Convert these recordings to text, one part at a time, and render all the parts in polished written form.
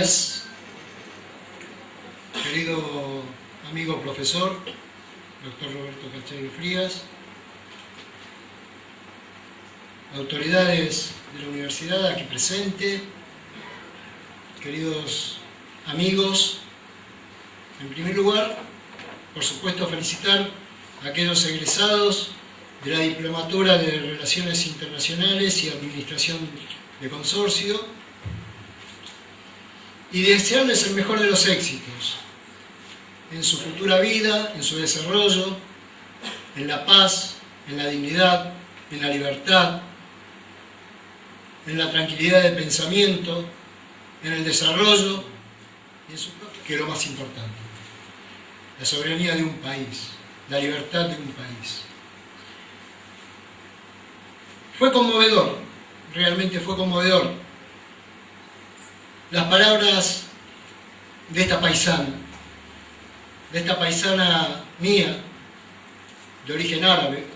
días, querido amigo profesor, doctor Roberto Cachagui Frías, autoridades de la universidad aquí presente, queridos amigos. En primer lugar, por supuesto, felicitar a aquellos egresados de la Diplomatura de Relaciones Internacionales y Administración de Consorcio y desearles el mejor de los éxitos en su futura vida, en su desarrollo, en la paz, en la dignidad, en la libertad, en la tranquilidad de pensamiento, en el desarrollo y en su propio, que es lo más importante, la soberanía de un país, la libertad de un país. Fue conmovedor, realmente fue conmovedor, las palabras de esta paisana mía, de origen árabe,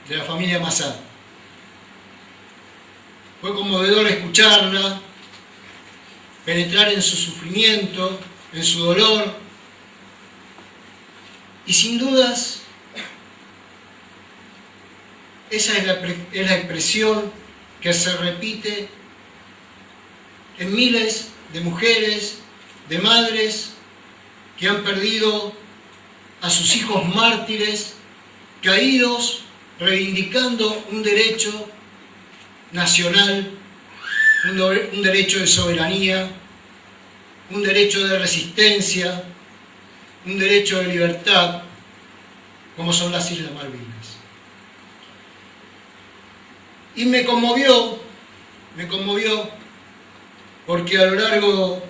de la familia Massad. Fue conmovedor escucharla, penetrar en su sufrimiento, en su dolor, y sin dudas, esa es la expresión que se repite en miles de mujeres, de madres que han perdido a sus hijos mártires, caídos, reivindicando un derecho nacional, un derecho de soberanía, un derecho de resistencia, un derecho de libertad, como son las Islas Malvinas. Y me conmovió porque a lo largo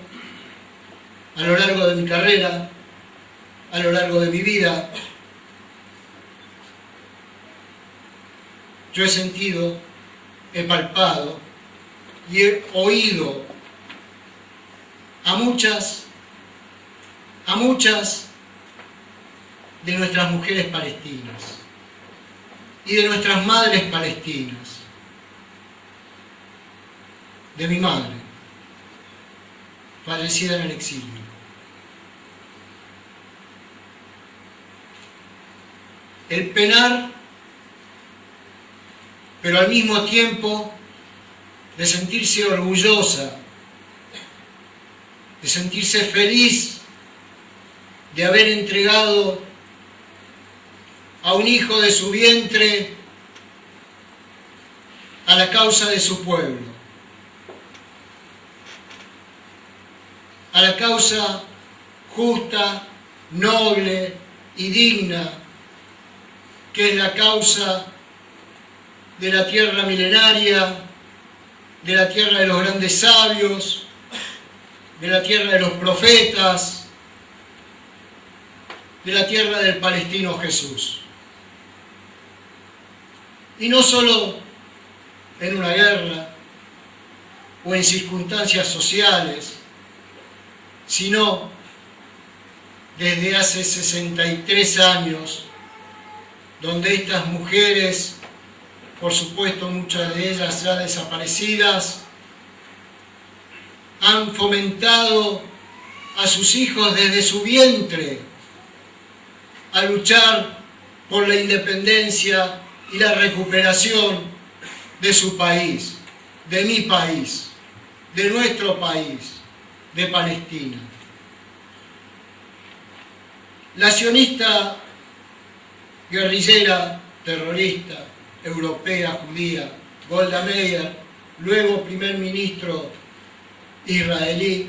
de mi carrera, a lo largo de mi vida, yo he sentido, he palpado y he oído a muchas de nuestras mujeres palestinas y de nuestras madres palestinas, de mi madre, fallecida en el exilio. El penar, pero al mismo tiempo de sentirse orgullosa, de sentirse feliz de haber entregado a un hijo de su vientre a la causa de su pueblo, a la causa justa, noble y digna, que es la causa de la tierra milenaria, de la tierra de los grandes sabios, de la tierra de los profetas, de la tierra del palestino Jesús. Y no solo en una guerra o en circunstancias sociales, sino desde hace 63 años, donde estas mujeres, por supuesto muchas de ellas ya desaparecidas, han fomentado a sus hijos desde su vientre a luchar por la independencia y la recuperación de su país, de mi país, de nuestro país, de Palestina. La sionista guerrillera, terrorista, europea, judía, Golda Meir, luego primer ministro israelí,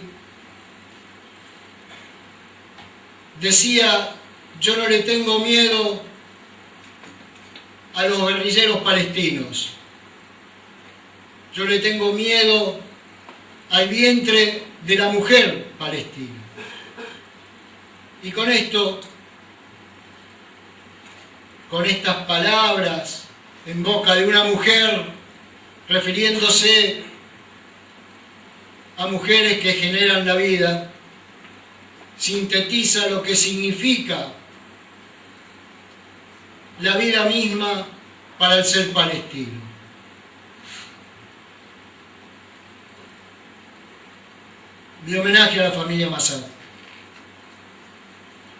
decía: yo no le tengo miedo a los guerrilleros palestinos, yo le tengo miedo al vientre de la mujer palestina. Y con esto, con estas palabras en boca de una mujer, refiriéndose a mujeres que generan la vida, sintetiza lo que significa la vida misma para el ser palestino. mi homenaje a la familia Massad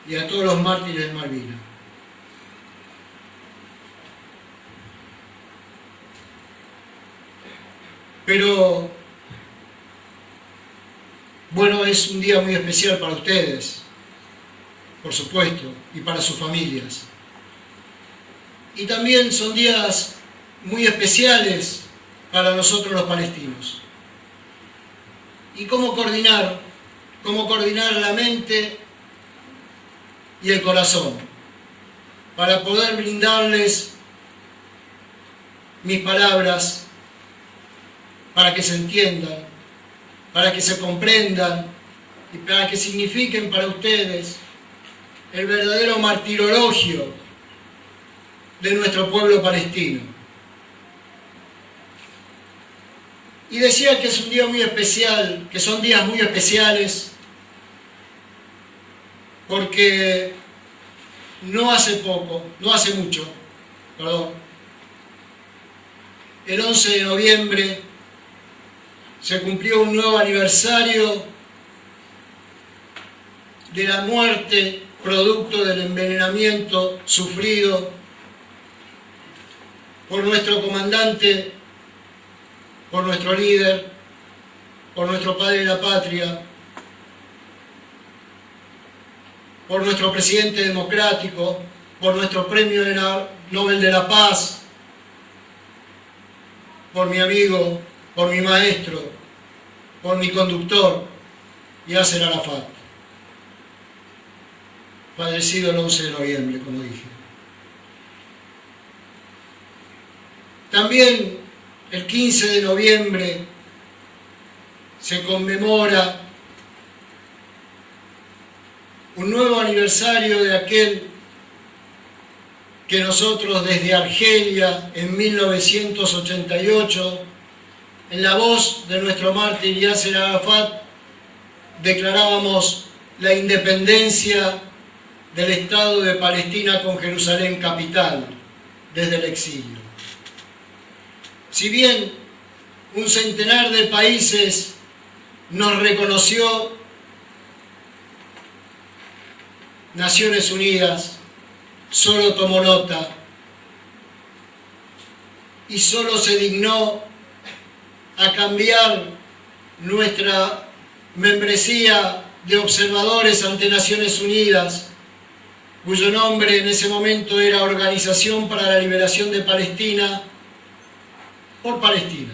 y a todos los mártires de Malvinas. Pero, bueno, es un día muy especial para ustedes, por supuesto, y para sus familias. Y también son días muy especiales para nosotros los palestinos. ¿Y cómo coordinar la mente y el corazón para poder brindarles mis palabras, para que se entiendan, para que se comprendan y para que signifiquen para ustedes el verdadero martirologio de nuestro pueblo palestino? Y decía que es un día muy especial, que son días muy especiales, porque no hace mucho, el 11 de noviembre se cumplió un nuevo aniversario de la muerte producto del envenenamiento sufrido por nuestro comandante, por nuestro líder, por nuestro padre de la patria, por nuestro presidente democrático, por nuestro premio Nobel de la Paz, por mi amigo, por mi maestro, por mi conductor, Yasser Arafat, fallecido el 11 de noviembre, como dije. También el 15 de noviembre se conmemora un nuevo aniversario de aquel que nosotros desde Argelia en 1988, en la voz de nuestro mártir Yasser Arafat, declarábamos la independencia del Estado de Palestina con Jerusalén capital desde el exilio. Si bien un centenar de países nos reconoció, Naciones Unidas solo tomó nota y solo se dignó a cambiar nuestra membresía de observadores ante Naciones Unidas, cuyo nombre en ese momento era Organización para la Liberación de Palestina, por Palestina,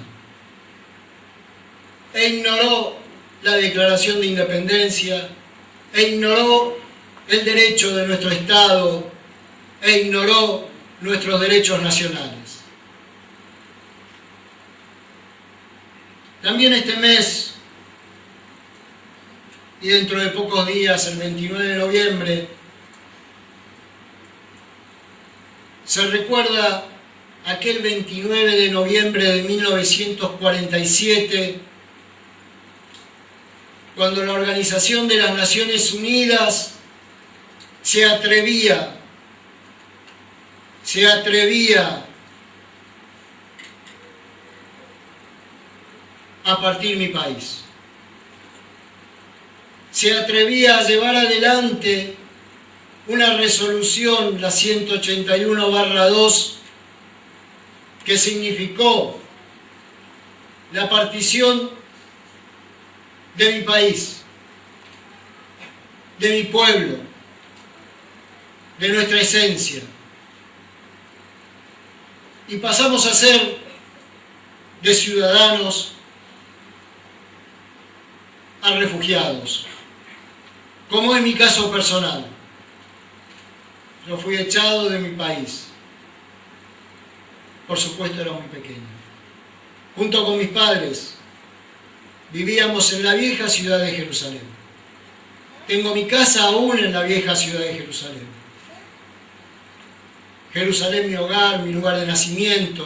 e ignoró la Declaración de Independencia, e ignoró el derecho de nuestro Estado, e ignoró nuestros derechos nacionales. También este mes, y dentro de pocos días, el 29 de noviembre, se recuerda aquel 29 de noviembre de 1947, cuando la Organización de las Naciones Unidas se atrevía a partir mi país. Se atrevía a llevar adelante una resolución, la 181/2, que significó la partición de mi país, de mi pueblo, de nuestra esencia. Y pasamos a ser de ciudadanos a refugiados, como es mi caso personal. Yo fui echado de mi país. Por supuesto, era muy pequeño. Junto con mis padres, vivíamos en la vieja ciudad de Jerusalén. Tengo mi casa aún en la vieja ciudad de Jerusalén. Jerusalén, mi hogar, mi lugar de nacimiento.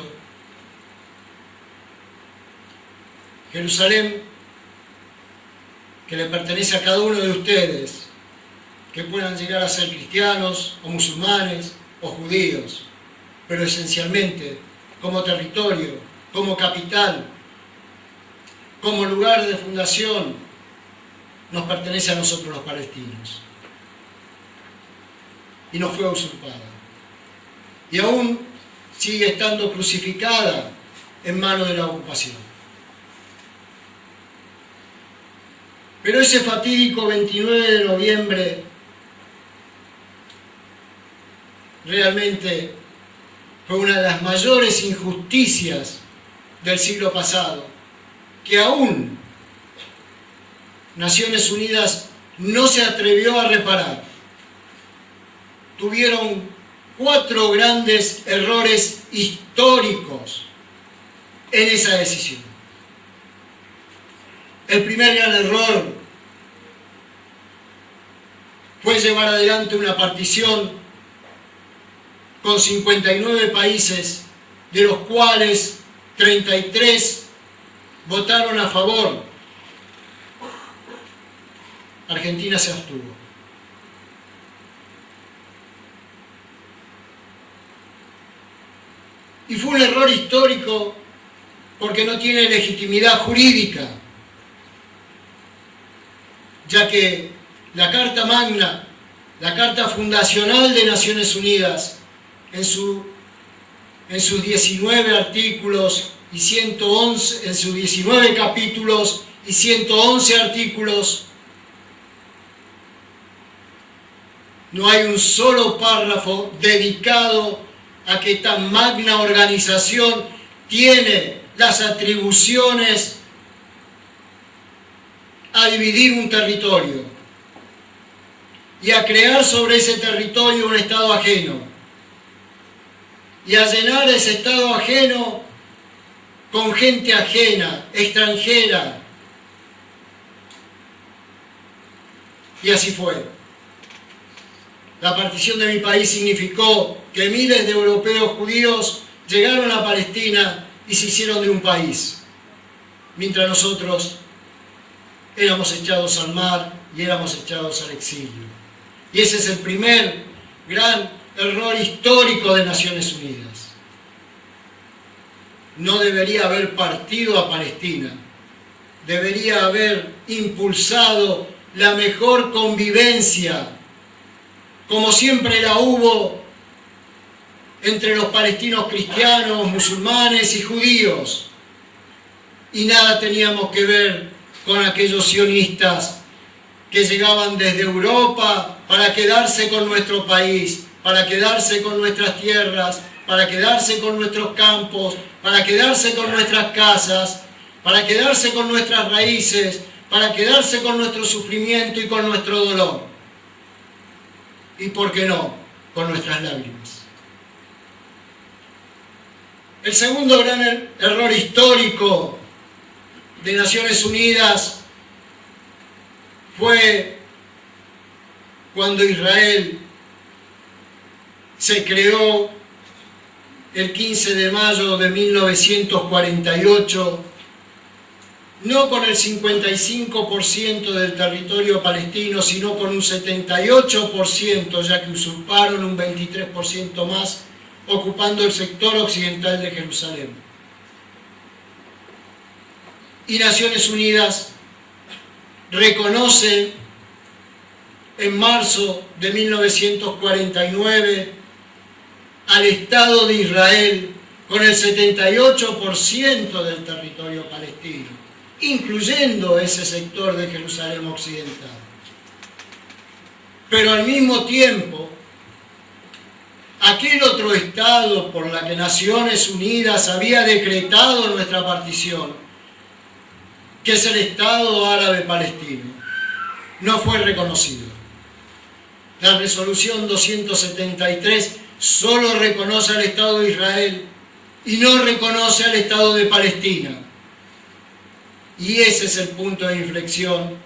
Jerusalén, que le pertenece a cada uno de ustedes, que puedan llegar a ser cristianos, o musulmanes, o judíos, pero esencialmente como territorio, como capital, como lugar de fundación nos pertenece a nosotros los palestinos. Y nos fue usurpada. Y aún sigue estando crucificada en manos de la ocupación. Pero ese fatídico 29 de noviembre realmente fue una de las mayores injusticias del siglo pasado, que aún Naciones Unidas no se atrevió a reparar. Tuvieron 4 grandes errores históricos en esa decisión. El primer gran error fue llevar adelante una partición con 59 países, de los cuales 33 votaron a favor. Argentina se abstuvo. Y fue un error histórico porque no tiene legitimidad jurídica, ya que la Carta Magna, la Carta Fundacional de Naciones Unidas, en sus 19 artículos y 111, en sus 19 capítulos y 111 artículos, no hay un solo párrafo dedicado a que tan magna organización tiene las atribuciones a dividir un territorio y a crear sobre ese territorio un Estado ajeno y a llenar ese Estado ajeno con gente ajena, extranjera. Y así fue. La partición de mi país significó que miles de europeos judíos llegaron a Palestina y se hicieron de un país, mientras nosotros éramos echados al mar y éramos echados al exilio. Y ese es el primer gran error histórico de Naciones Unidas. No debería haber partido a Palestina, debería haber impulsado la mejor convivencia, como siempre la hubo entre los palestinos cristianos, musulmanes y judíos. Y nada teníamos que ver con aquellos sionistas que llegaban desde Europa para quedarse con nuestro país, para quedarse con nuestras tierras, para quedarse con nuestros campos, para quedarse con nuestras casas, para quedarse con nuestras raíces, para quedarse con nuestro sufrimiento y con nuestro dolor. Y, ¿por qué no?, con nuestras lágrimas. El segundo gran error histórico de Naciones Unidas fue cuando Israel se creó el 15 de mayo de 1948, no con el 55% del territorio palestino, sino con un 78%, ya que usurparon un 23% más, ocupando el sector occidental de Jerusalén. Y Naciones Unidas reconoce en marzo de 1949 al Estado de Israel con el 78% del territorio palestino, incluyendo ese sector de Jerusalén occidental. Pero al mismo tiempo, aquel otro Estado por la que Naciones Unidas había decretado nuestra partición, que es el Estado árabe palestino, no fue reconocido. La resolución 273 solo reconoce al Estado de Israel y no reconoce al Estado de Palestina. Y ese es el punto de inflexión,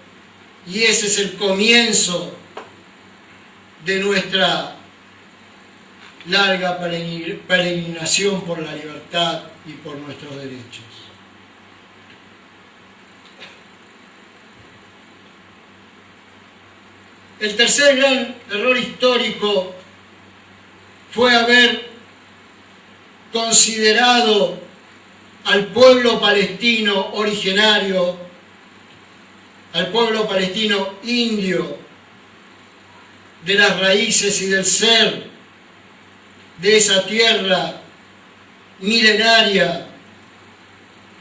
y ese es el comienzo de nuestra larga peregrinación por la libertad y por nuestros derechos. El tercer gran error histórico fue haber considerado al pueblo palestino originario al pueblo palestino indio, de las raíces y del ser de esa tierra milenaria,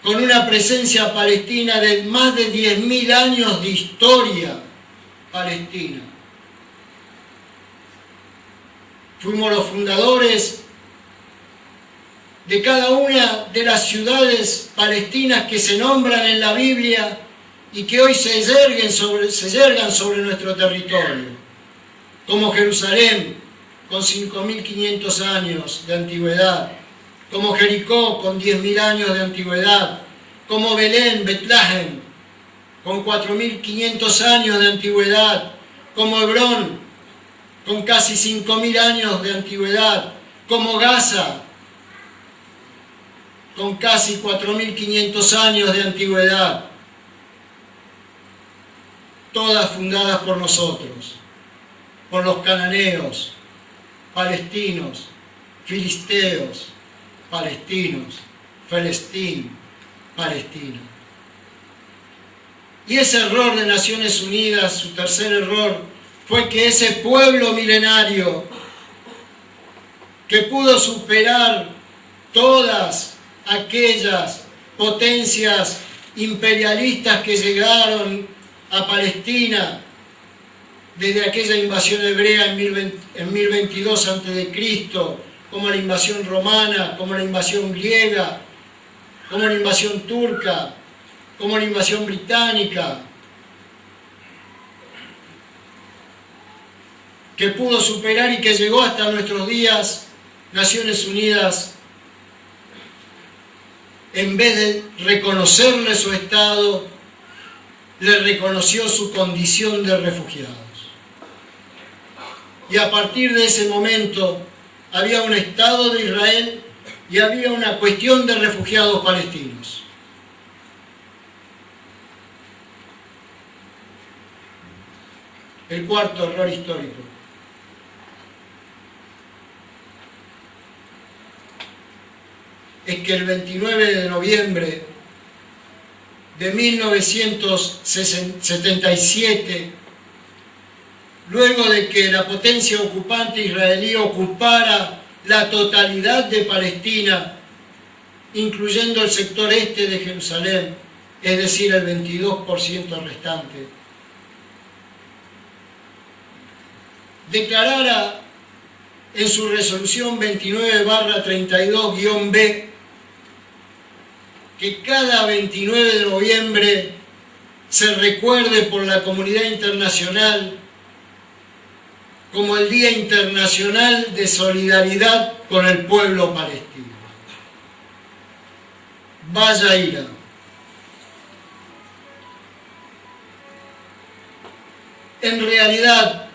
con una presencia palestina de más de 10.000 años de historia palestina. Fuimos los fundadores de cada una de las ciudades palestinas que se nombran en la Biblia y que hoy se yergan sobre nuestro territorio, como Jerusalén, con 5.500 años de antigüedad, como Jericó, con 10.000 años de antigüedad, como Belén, Betlehem, con 4.500 años de antigüedad, como Hebrón, con casi 5.000 años de antigüedad, como Gaza, con casi 4.500 años de antigüedad, todas fundadas por nosotros, por los cananeos, palestinos, filisteos, palestinos, Palestín, Palestina. Y ese error de Naciones Unidas, su tercer error, fue que ese pueblo milenario que pudo superar todas aquellas potencias imperialistas que llegaron a Palestina desde aquella invasión hebrea en 1022 a.C., como la invasión romana, como la invasión griega, como la invasión turca, como la invasión británica, que pudo superar y que llegó hasta nuestros días. Naciones Unidas, en vez de reconocerle su Estado, le reconoció su condición de refugiados. Y a partir de ese momento había un Estado de Israel y había una cuestión de refugiados palestinos. El cuarto error histórico. Es que el 29 de noviembre de 1977, luego de que la potencia ocupante israelí ocupara la totalidad de Palestina, incluyendo el sector este de Jerusalén, es decir, el 22% restante, declarara en su resolución 29/32-B que cada 29 de noviembre se recuerde por la comunidad internacional como el Día Internacional de Solidaridad con el pueblo palestino. Vaya ira. En realidad,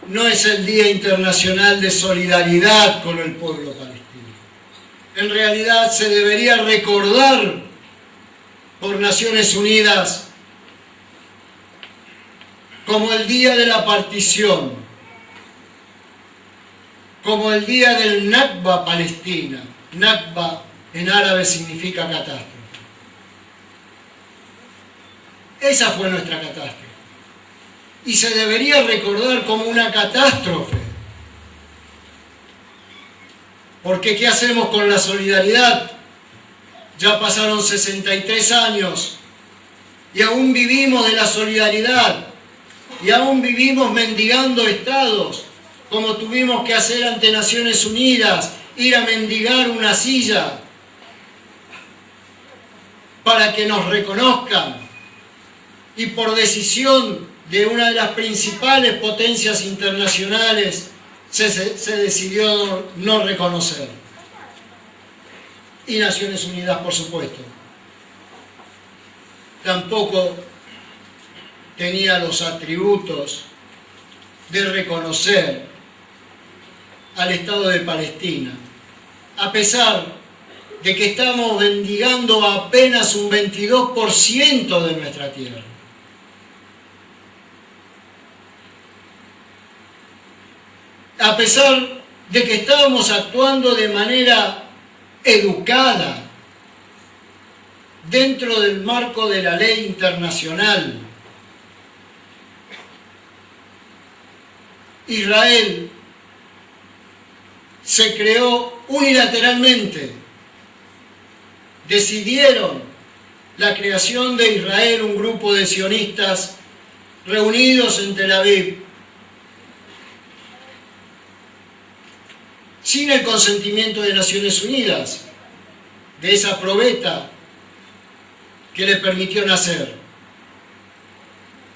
no es el Día Internacional de Solidaridad con el pueblo palestino. En realidad se debería recordar por Naciones Unidas como el día de la partición, como el día del Nakba Palestina. Nakba en árabe significa catástrofe. Esa fue nuestra catástrofe. Y se debería recordar como una catástrofe. Porque ¿qué hacemos con la solidaridad? Ya pasaron 63 años y aún vivimos de la solidaridad y aún vivimos mendigando estados, como tuvimos que hacer ante Naciones Unidas, ir a mendigar una silla para que nos reconozcan, y por decisión de una de las principales potencias internacionales se decidió no reconocer. Y Naciones Unidas, por supuesto, tampoco tenía los atributos de reconocer al Estado de Palestina, a pesar de que estamos mendigando apenas un 22% de nuestra tierra. A pesar de que estábamos actuando de manera educada, dentro del marco de la ley internacional. Israel se creó unilateralmente. Decidieron la creación de Israel un grupo de sionistas reunidos en Tel Aviv, sin el consentimiento de Naciones Unidas, de esa probeta que les permitió nacer.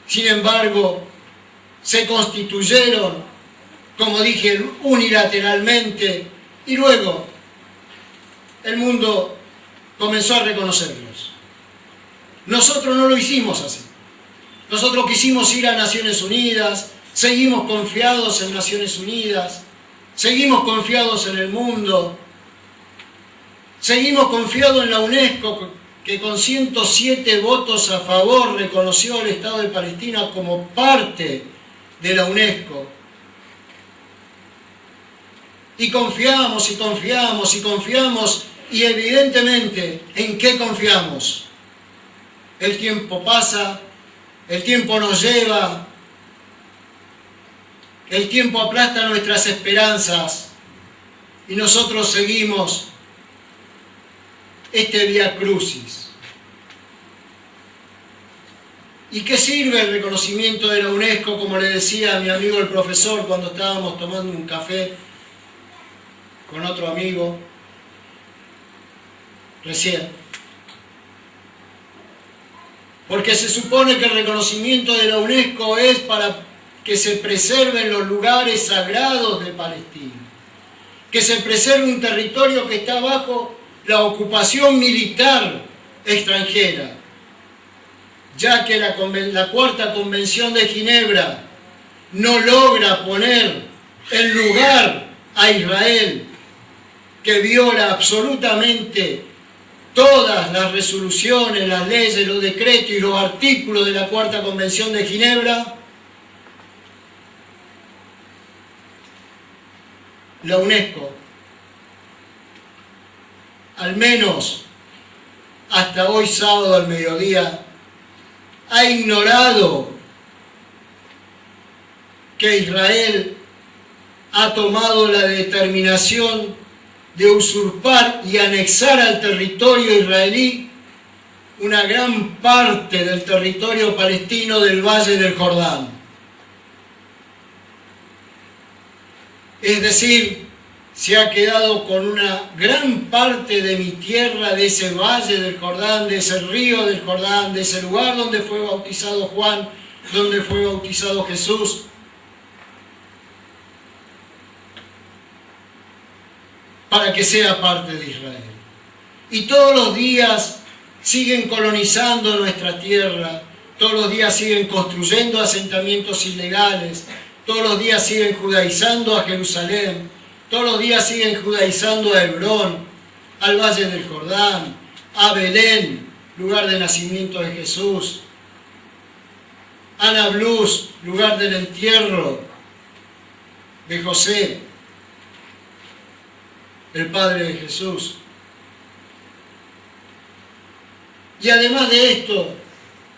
Sin embargo, se constituyeron, como dije, unilateralmente, y luego el mundo comenzó a reconocerlos. Nosotros no lo hicimos así. Nosotros quisimos ir a Naciones Unidas, seguimos confiados en Naciones Unidas, seguimos confiados en el mundo, seguimos confiados en la UNESCO, que con 107 votos a favor reconoció al Estado de Palestina como parte de la UNESCO. Y confiamos, y confiamos, y confiamos, y evidentemente, ¿en qué confiamos? El tiempo pasa, el tiempo nos lleva, el tiempo aplasta nuestras esperanzas, y nosotros seguimos este vía crucis. ¿Y qué sirve el reconocimiento de la UNESCO? Como le decía a mi amigo el profesor cuando estábamos tomando un café con otro amigo recién. Porque se supone que el reconocimiento de la UNESCO es para que se preserven los lugares sagrados de Palestina, que se preserve un territorio que está bajo la ocupación militar extranjera, ya que la Cuarta Convención de Ginebra no logra poner en lugar a Israel, que viola absolutamente todas las resoluciones, las leyes, los decretos y los artículos de la Cuarta Convención de Ginebra. La UNESCO, al menos hasta hoy sábado al mediodía, ha ignorado que Israel ha tomado la determinación de usurpar y anexar al territorio israelí una gran parte del territorio palestino del Valle del Jordán. Es decir, se ha quedado con una gran parte de mi tierra, de ese Valle del Jordán, de ese río del Jordán, de ese lugar donde fue bautizado Juan, donde fue bautizado Jesús, para que sea parte de Israel. Y todos los días siguen colonizando nuestra tierra, todos los días siguen construyendo asentamientos ilegales, todos los días siguen judaizando a Jerusalén, todos los días siguen judaizando a Hebrón, al Valle del Jordán, a Belén, lugar de nacimiento de Jesús, a Nablus, lugar del entierro de José, el padre de Jesús. Y además de esto,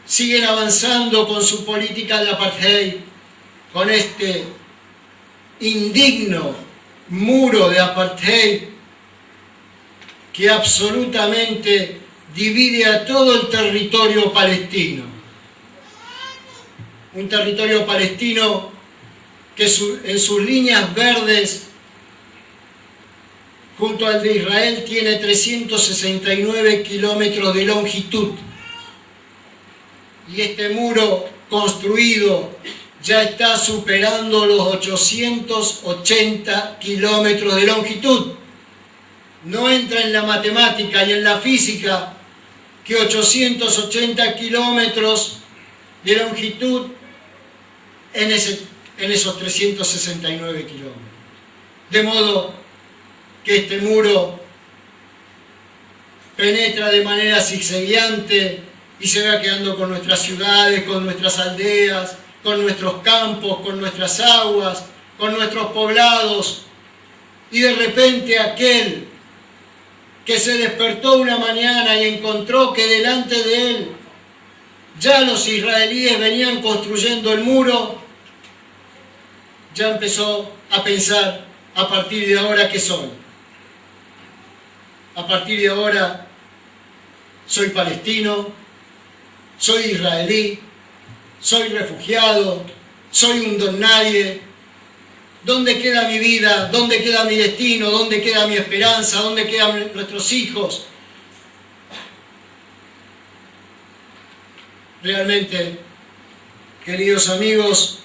siguen avanzando con su política de apartheid, con este indigno muro de apartheid que absolutamente divide a todo el territorio palestino. Un territorio palestino que en sus líneas verdes, junto al de Israel, tiene 369 kilómetros de longitud. Y este muro construido ya está superando los 880 kilómetros de longitud. No entra en la matemática y en la física que 880 kilómetros de longitud en esos 369 kilómetros. De modo que este muro penetra de manera zigzagueante y se va quedando con nuestras ciudades, con nuestras aldeas, con nuestros campos, con nuestras aguas, con nuestros poblados, y de repente aquel que se despertó una mañana y encontró que delante de él ya los israelíes venían construyendo el muro, ya empezó a pensar, a partir de ahora, ¿qué soy? A partir de ahora, soy palestino, soy israelí, soy refugiado, soy un don nadie. ¿Dónde queda mi vida? ¿Dónde queda mi destino? ¿Dónde queda mi esperanza? ¿Dónde quedan nuestros hijos? Realmente, queridos amigos,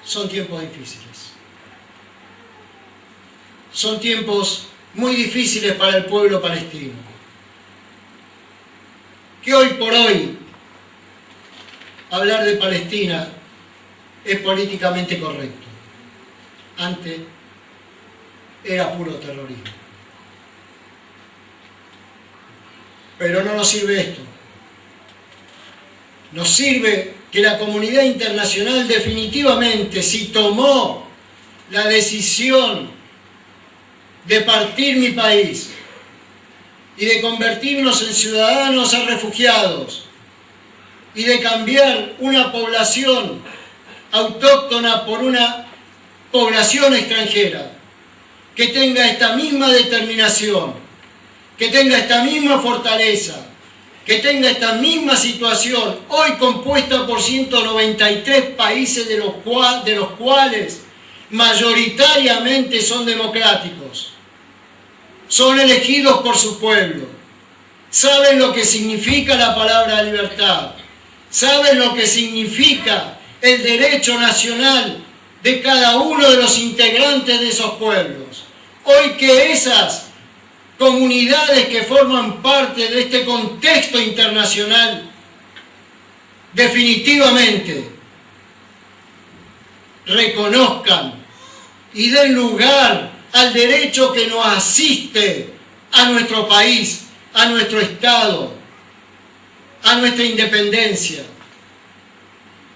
son tiempos difíciles. Son tiempos muy difíciles para el pueblo palestino. Que hoy por hoy hablar de Palestina es políticamente correcto. Antes era puro terrorismo. Pero no nos sirve esto. Nos sirve que la comunidad internacional definitivamente, si tomó la decisión de partir mi país y de convertirnos en ciudadanos a refugiados y de cambiar una población autóctona por una población extranjera, que tenga esta misma determinación, que tenga esta misma fortaleza, que tenga esta misma situación, hoy compuesta por 193 países de los cuales mayoritariamente son democráticos, son elegidos por su pueblo, saben lo que significa la palabra libertad, saben lo que significa el derecho nacional de cada uno de los integrantes de esos pueblos. Hoy que esas comunidades que forman parte de este contexto internacional definitivamente reconozcan y den lugar al derecho que nos asiste a nuestro país, a nuestro Estado, a nuestra independencia.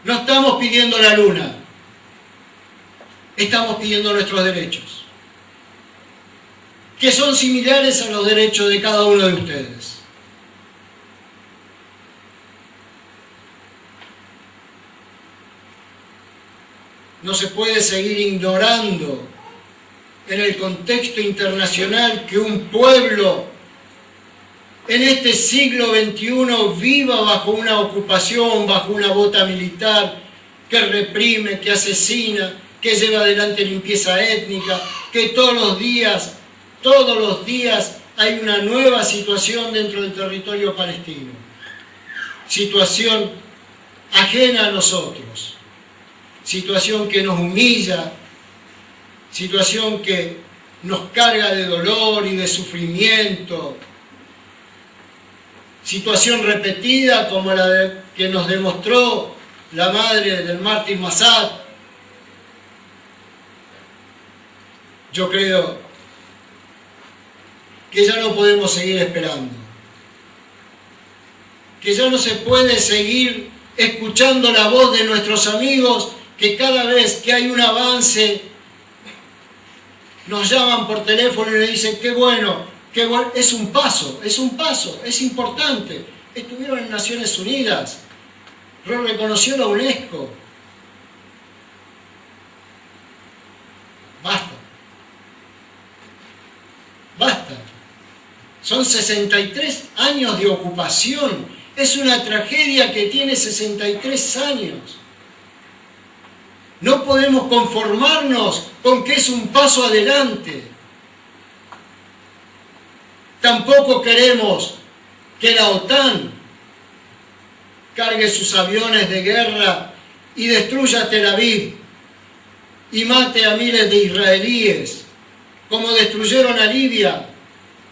No estamos pidiendo la luna, estamos pidiendo nuestros derechos, que son similares a los derechos de cada uno de ustedes. No se puede seguir ignorando en el contexto internacional que un pueblo en este siglo XXI viva bajo una ocupación, bajo una bota militar que reprime, que asesina, que lleva adelante limpieza étnica, que todos los días hay una nueva situación dentro del territorio palestino. Situación ajena a nosotros, situación que nos humilla, situación que nos carga de dolor y de sufrimiento, situación repetida como la que nos demostró la madre del mártir Massad. Yo creo que ya no podemos seguir esperando, que ya no se puede seguir escuchando la voz de nuestros amigos que cada vez que hay un avance nos llaman por teléfono y nos dicen qué bueno, es un paso, es importante. Estuvieron en Naciones Unidas, lo reconoció la UNESCO. Basta. Son 63 años de ocupación. Es una tragedia que tiene 63 años. No podemos conformarnos con que es un paso adelante. Tampoco queremos que la OTAN cargue sus aviones de guerra y destruya Tel Aviv y mate a miles de israelíes, como destruyeron a Libia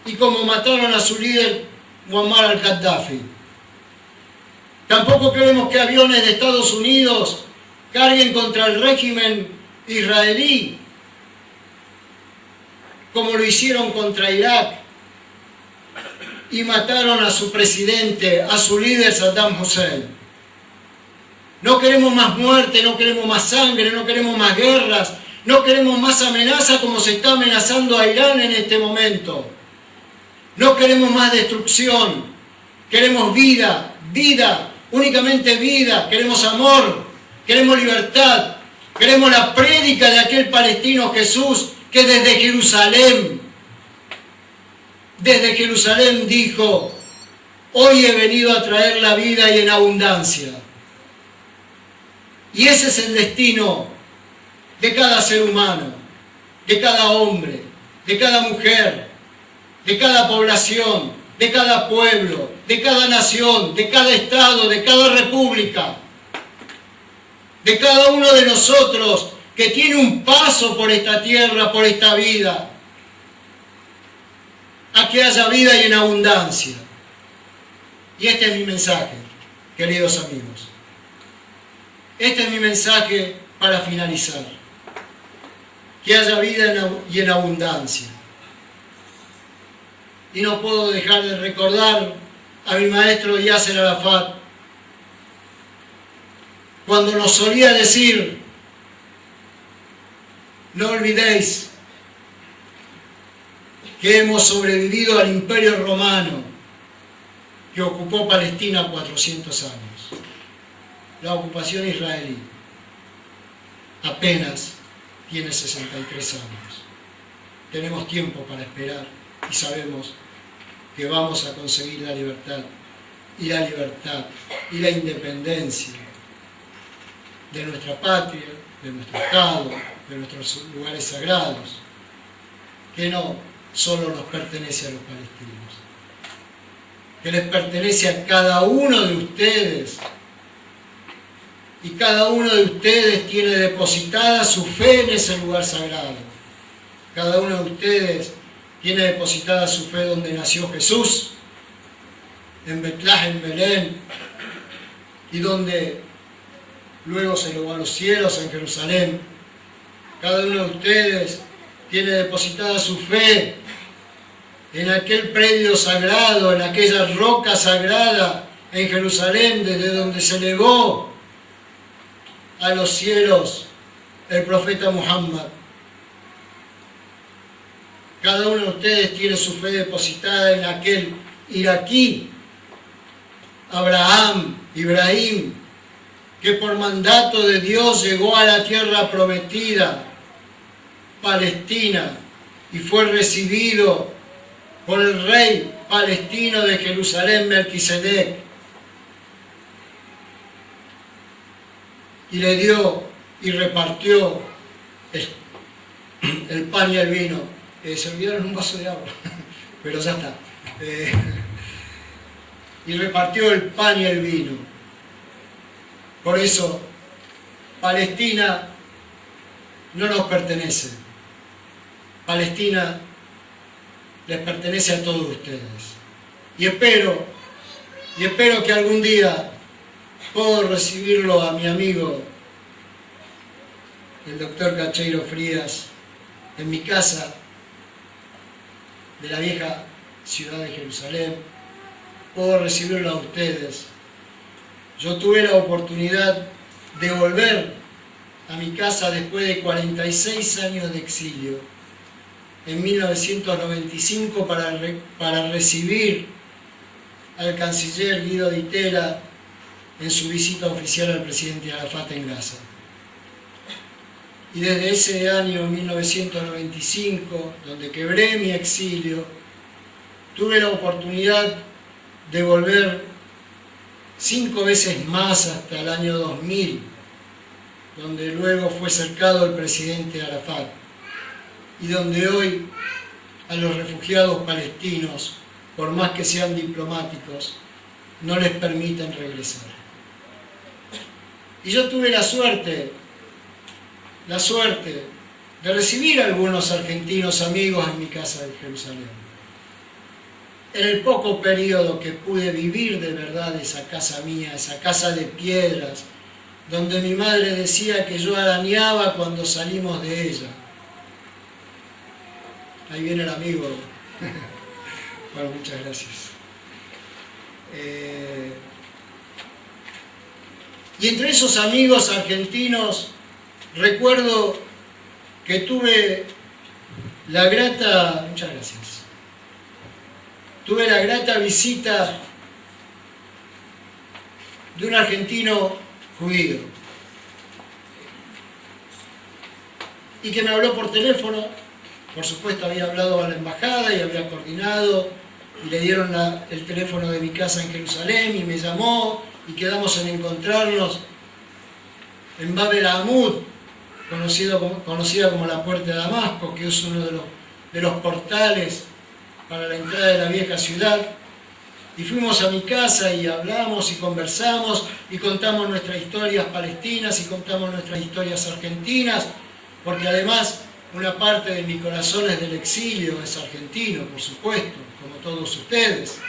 y como mataron a su líder Muammar al-Gaddafi. Tampoco queremos que aviones de Estados Unidos carguen contra el régimen israelí, como lo hicieron contra Irak, y mataron a su presidente, a su líder Saddam Hussein. No queremos más muerte, no queremos más sangre, no queremos más guerras, No queremos más amenaza como se está amenazando a Irán en este momento. No queremos más destrucción. Queremos vida, vida, únicamente vida. Queremos amor, queremos libertad. Queremos la prédica de aquel palestino Jesús que desde Jerusalén dijo: hoy he venido a traer la vida y en abundancia. Y ese es el destino de cada ser humano, de cada hombre, de cada mujer, de cada población, de cada pueblo, de cada nación, de cada estado, de cada república, de cada uno de nosotros que tiene un paso por esta tierra, por esta vida, a que haya vida y en abundancia. Y este es mi mensaje, queridos amigos. Este es mi mensaje para finalizar. Que haya vida y en abundancia. Y no puedo dejar de recordar a mi maestro Yasser Arafat, cuando nos solía decir: no olvidéis que hemos sobrevivido al Imperio Romano que ocupó Palestina 400 años. La ocupación israelí apenas tiene 63 años. Tenemos tiempo para esperar y sabemos que vamos a conseguir la libertad y la independencia de nuestra patria, de nuestro Estado, de nuestros lugares sagrados, que no solo nos pertenece a los palestinos, que les pertenece a cada uno de ustedes, y cada uno de ustedes tiene depositada su fe en ese lugar sagrado. Cada uno de ustedes tiene depositada su fe donde nació Jesús, en Betlehem, en Belén, y donde luego se elevó a los cielos, en Jerusalén. Cada uno de ustedes tiene depositada su fe en aquel predio sagrado, en aquella roca sagrada en Jerusalén, desde donde se elevó a los cielos el profeta Muhammad. Cada uno de ustedes tiene su fe depositada en aquel iraquí, Abraham, Ibrahim, que por mandato de Dios llegó a la tierra prometida, Palestina, y fue recibido por el rey palestino de Jerusalén, Melquisedec, y le dio y repartió el pan y el vino. Se olvidaron un vaso de agua, pero ya está. Y repartió el pan y el vino. Por eso, Palestina no nos pertenece. Palestina les pertenece a todos ustedes. Y espero que algún día puedo recibirlo a mi amigo, el doctor Cacheiro Frías, en mi casa de la vieja ciudad de Jerusalén. Puedo recibirlo a ustedes. Yo tuve la oportunidad de volver a mi casa después de 46 años de exilio, en 1995, para recibir al canciller Guido Di Tella en su visita oficial al presidente Arafat en Gaza. Y desde ese año 1995, donde quebré mi exilio, tuve la oportunidad de volver 5 veces más hasta el año 2000, donde luego fue cercado el presidente Arafat, y donde hoy a los refugiados palestinos, por más que sean diplomáticos, no les permiten regresar. Y yo tuve la suerte de recibir a algunos argentinos amigos en mi casa de Jerusalén. En el poco periodo que pude vivir de verdad esa casa mía, esa casa de piedras, donde mi madre decía que yo arañaba cuando salimos de ella. Ahí viene el amigo. Bueno, muchas gracias. Y entre esos amigos argentinos recuerdo que tuve la grata, muchas gracias, tuve la grata visita de un argentino judío y que me habló por teléfono. Por supuesto había hablado a la embajada y había coordinado y le dieron el teléfono de mi casa en Jerusalén y me llamó y quedamos en encontrarnos en Bab el Amud, conocida como la Puerta de Damasco, que es uno de los portales para la entrada de la vieja ciudad. Y fuimos a mi casa y hablamos y conversamos y contamos nuestras historias palestinas y contamos nuestras historias argentinas, porque además una parte de mi corazón es del exilio, es argentino, por supuesto, como todos ustedes.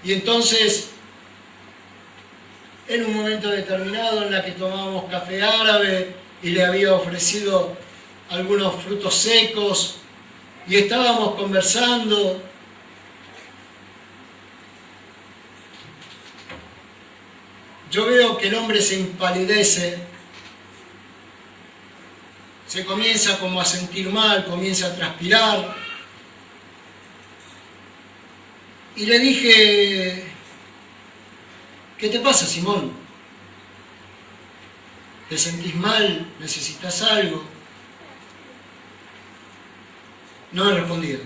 Y entonces, en un momento determinado en la que tomábamos café árabe y le había ofrecido algunos frutos secos y estábamos conversando, yo veo que el hombre se empalidece, se comienza como a sentir mal, comienza a transpirar. Y le dije, ¿qué te pasa, Simón? ¿Te sentís mal? ¿Necesitas algo? No me respondió.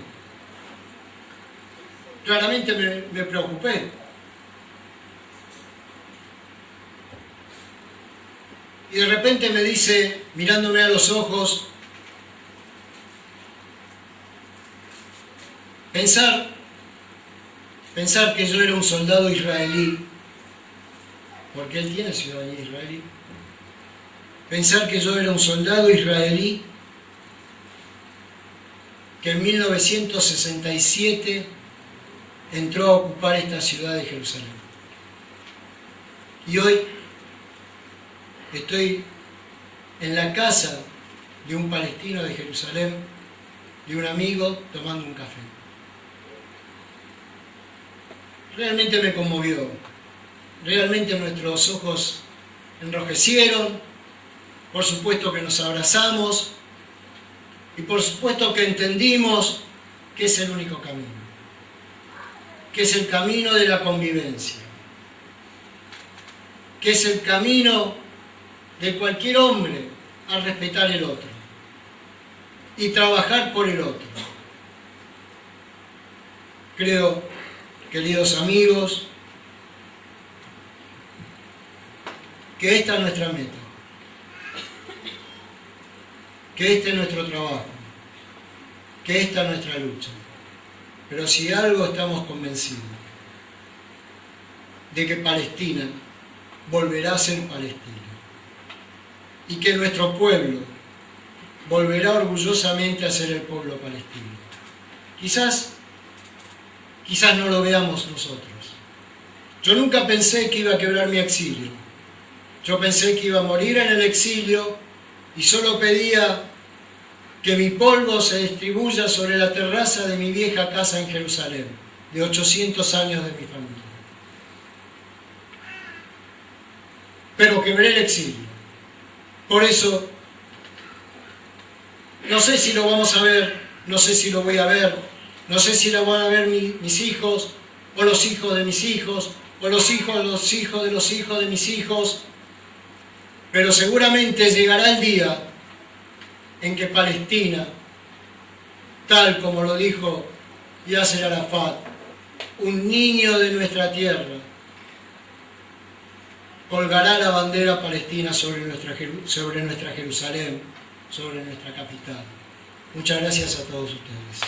Claramente me preocupé. Y de repente me dice, mirándome a los ojos, pensar que yo era un soldado israelí, porque él tiene ciudadanía israelí, pensar que yo era un soldado israelí que en 1967 entró a ocupar esta ciudad de Jerusalén. Y hoy estoy en la casa de un palestino de Jerusalén, de un amigo, tomando un café. Realmente me conmovió. Realmente nuestros ojos enrojecieron. Por supuesto que nos abrazamos. Y por supuesto que entendimos que es el único camino. Que es el camino de la convivencia. Que es el camino de cualquier hombre a respetar el otro y trabajar por el otro. Creo, queridos amigos, que esta es nuestra meta, que este es nuestro trabajo, que esta es nuestra lucha. Pero si algo estamos convencidos, de que Palestina volverá a ser Palestina, y que nuestro pueblo volverá orgullosamente a ser el pueblo palestino. Quizás no lo veamos nosotros. Yo nunca pensé que iba a quebrar mi exilio. Yo pensé que iba a morir en el exilio y solo pedía que mi polvo se distribuya sobre la terraza de mi vieja casa en Jerusalén, de 800 años de mi familia. Pero quebré el exilio. Por eso, no sé si lo vamos a ver, no sé si lo voy a ver, no sé si lo van a ver mis hijos, o los hijos de mis hijos, o los hijos de los hijos de los hijos de mis hijos, pero seguramente llegará el día en que Palestina, tal como lo dijo Yasser Arafat, un niño de nuestra tierra, colgará la bandera palestina sobre nuestra Jerusalén, sobre nuestra capital. Muchas gracias a todos ustedes.